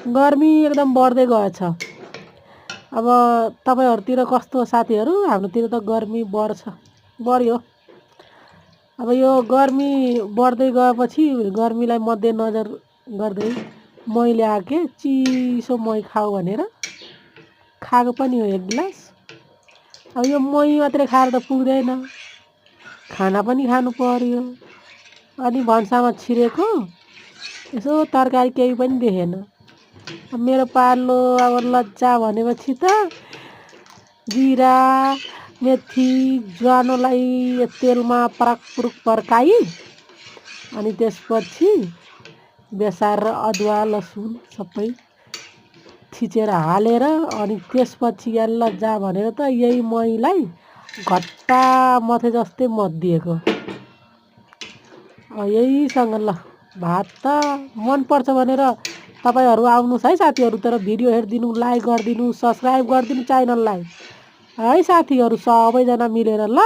गर्मी एकदम बढ्दै गएछ। अब तपाईहरुतिर कस्तो साथीहरु? हाम्रोतिर त गर्मी बढ्यो। अब यो गर्मी बढ्दै गएपछि गर्मीलाई मध्यनजर गर्दै मही ल्याके चिसो मही खाऊ भनेर खाएको पनि हो 1 गिलास। अब यो मही मात्रै खाएर त पुग्दैन, खाना पनि खानु पर्यो। अनि भन्सामा छिरेको यसो तरकारी केही पनि देखेन। अब मेरो पालो अब लज्जा भनेपछि त जिरा, मेथी, ज्वानोलाई तेलमा परकपुरुक पर्काई अनि त्यसपछि बेसार र अदुवा लसुन सबै थिचेर हालेर अनि त्यसपछि याल्ला जा भनेर त यही महीलाई घट्टा मथे जस्तै मद्दिएको। यहीसँग ल भात त मन पर्छ भनेर तपाईहरु आउनुस् है साथीहरु, तर भिडियो हेर्दिनु, लाइक गर्दिनु, सब्स्क्राइब गर्दिनु च्यानललाई है साथीहरु सबैजना मिलेर ल।